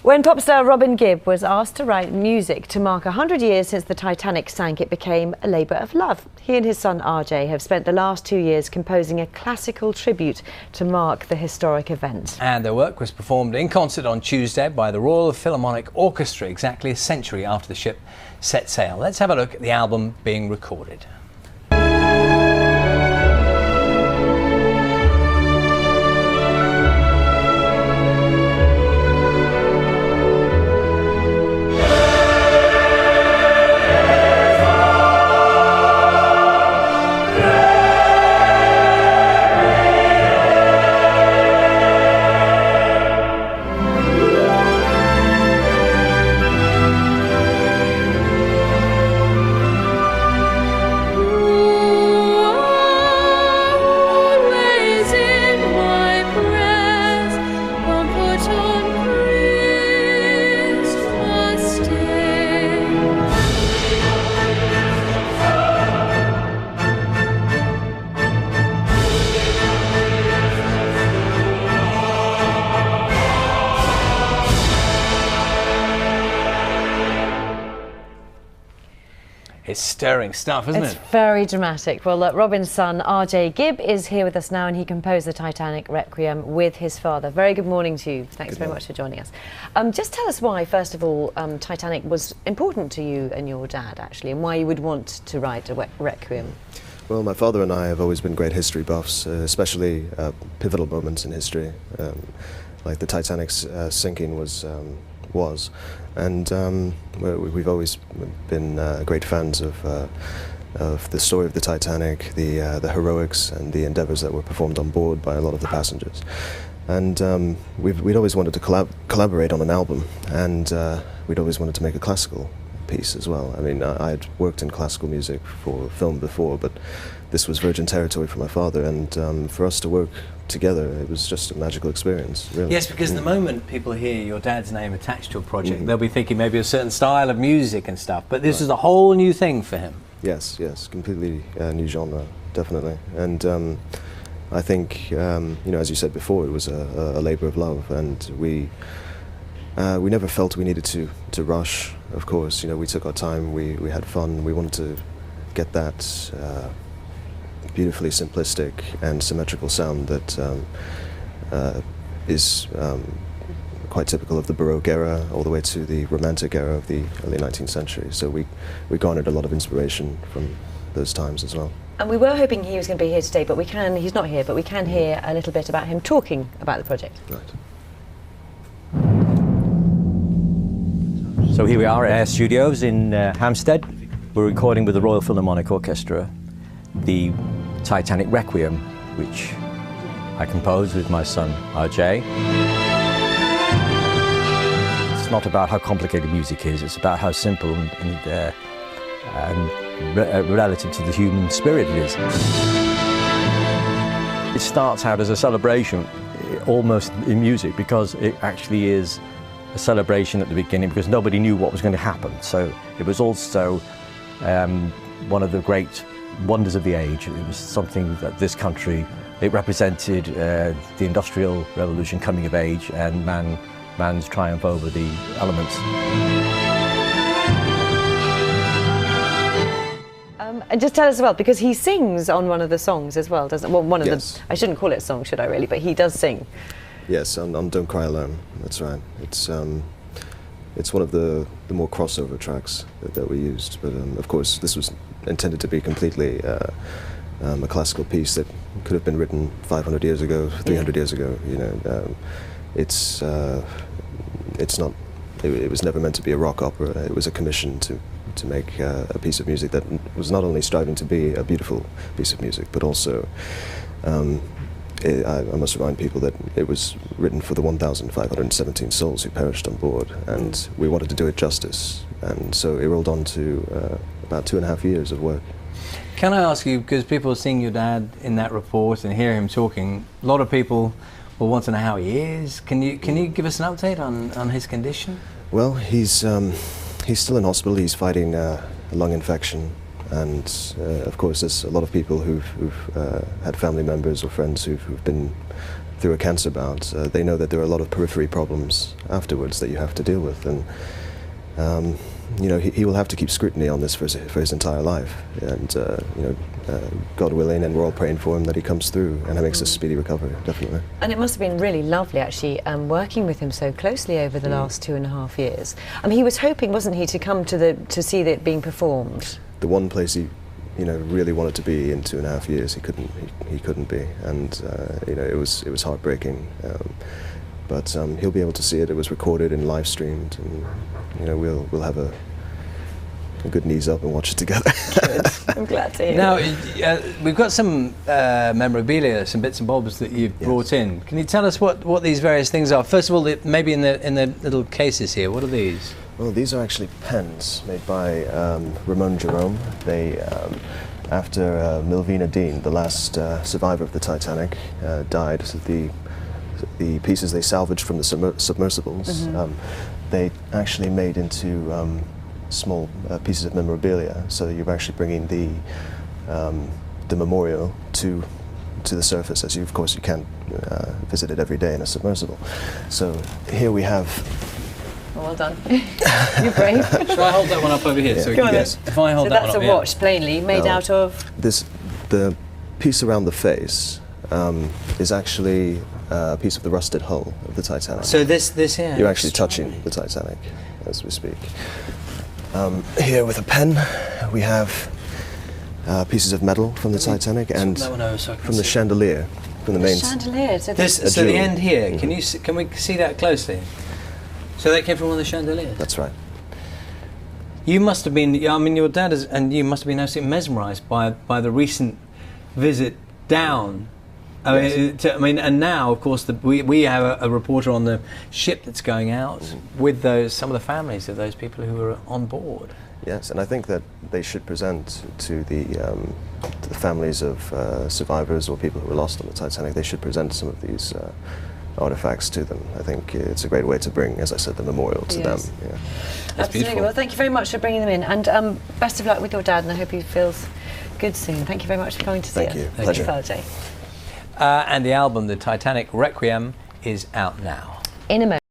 When pop star Robin Gibb was asked to write music to mark 100 years since the Titanic sank, it became a labour of love. He and his son RJ have spent the last 2 years composing a classical tribute to mark the historic event. And their work was performed in concert on Tuesday by the Royal Philharmonic Orchestra exactly a century after the ship set sail. Let's have a look at the album being recorded. It's stirring stuff, isn't it? It's very dramatic. Well, Robin's son, RJ Gibb, is here with us now, and he composed the Titanic requiem with his father. Very good morning to you. Thanks very much for joining us. Just tell us why, first of all, Titanic was important to you and your dad, actually, and why you would want to write a requiem. Well, my father and I have always been great history buffs, especially pivotal moments in history, like the Titanic's sinking was. And we've always been great fans of the story of the Titanic, the heroics and the endeavours that were performed on board by a lot of the passengers. And we'd always wanted to collaborate on an album, and we'd always wanted to make a classical piece as well. I mean, I had worked in classical music for film before, but this was virgin territory for my father, and for us to work together, it was just a magical experience, really. Yes, because the moment people hear your dad's name attached to a project, they'll be thinking maybe a certain style of music and stuff, but this is a whole new thing for him. Yes, completely new genre, definitely. And I think, as you said before, it was a labour of love, and we never felt we needed to rush. Of course, we took our time, we had fun, we wanted to get that beautifully simplistic and symmetrical sound that is quite typical of the Baroque era all the way to the Romantic era of the early 19th century. So we garnered a lot of inspiration from those times as well. And we were hoping he was going to be here today, but he's not here, but we can hear a little bit about him talking about the project. Right. So here we are at our studios in Hampstead. We're recording with the Royal Philharmonic Orchestra the Titanic Requiem, which I composed with my son RJ. It's not about how complicated music is, it's about how simple and relative to the human spirit it is. It starts out as a celebration, almost in music, because it actually is a celebration at the beginning, because nobody knew what was going to happen. So it was also one of the great wonders of the age. It was something that this country, it represented the Industrial Revolution coming of age and man's triumph over the elements. And just tell us as well, because he sings on one of the songs as well, doesn't? Well, one of them. I shouldn't call it a song, should I really? But he does sing. Yes, on Don't Cry Alone. That's right. It's one of the more crossover tracks that we used. But of course, this was intended to be completely a classical piece that could have been written 500 years ago, 300 years ago. It's not. It was never meant to be a rock opera. It was a commission to make a piece of music that was not only striving to be a beautiful piece of music, but also I must remind people that it was written for the 1,517 souls who perished on board, and we wanted to do it justice, and so it rolled on to about 2.5 years of work. Can I ask you, because people are seeing your dad in that report and hear him talking, a lot of people will want to know how he is. Can you give us an update on his condition? Well, he's still in hospital. He's fighting a lung infection. And of course, there's a lot of people who've had family members or friends who've been through a cancer bout, they know that there are a lot of periphery problems afterwards that you have to deal with, and you know, he will have to keep scrutiny on this for his entire life, and you know, God willing, and we're all praying for him that he comes through and makes a speedy recovery, definitely. And it must have been really lovely, actually, working with him so closely over the last 2.5 years. He was hoping, wasn't he, to come to see it being performed? The one place he, you know, really wanted to be in 2.5 years, he couldn't be, and you know, it was heartbreaking. But he'll be able to see it. It was recorded and live streamed, and you know, we'll have a good knees up and watch it together. Good. I'm glad to hear. Now we've got some memorabilia, some bits and bobs that you've brought in. Can you tell us what these various things are? First of all, maybe in the little cases here. What are these? Well, these are actually pens made by Ramon Jerome. They, after Milvina Dean, the last survivor of the Titanic, died, the pieces they salvaged from the submersibles, they actually made into small pieces of memorabilia. So you're actually bringing the memorial to the surface, as of course you can't visit it every day in a submersible. So here we have. Well done. You're brave. Shall I hold that one up over here? Yeah. So Go on, yes. if I hold so that that's one up, a watch, plainly made out of. The piece around the face is actually a piece of the rusted hull of the Titanic. So this here. You're actually touching the Titanic as we speak. Here with a pen, we have pieces of metal from the Titanic and from the chandelier, from the main. Chandelier. So So the end here. Can we see that closely? So that came from one of the chandeliers. That's right. You must have been. I mean, your dad and you must have been absolutely mesmerised by the recent visit down. Yes. I mean, and now, of course, we have a reporter on the ship that's going out with some of the families of those people who were on board. Yes, and I think that they should present to the families of survivors or people who were lost on the Titanic. They should present some of these artifacts to them. I think it's a great way to bring, as I said, the memorial to them. Yeah. That's absolutely. beautiful. Well, thank you very much for bringing them in, and best of luck with your dad. And I hope he feels good soon. Thank you very much for coming to see us. Thank you. Thank you, Pleasure. Jay. And the album, The Titanic Requiem, is out now. In a moment.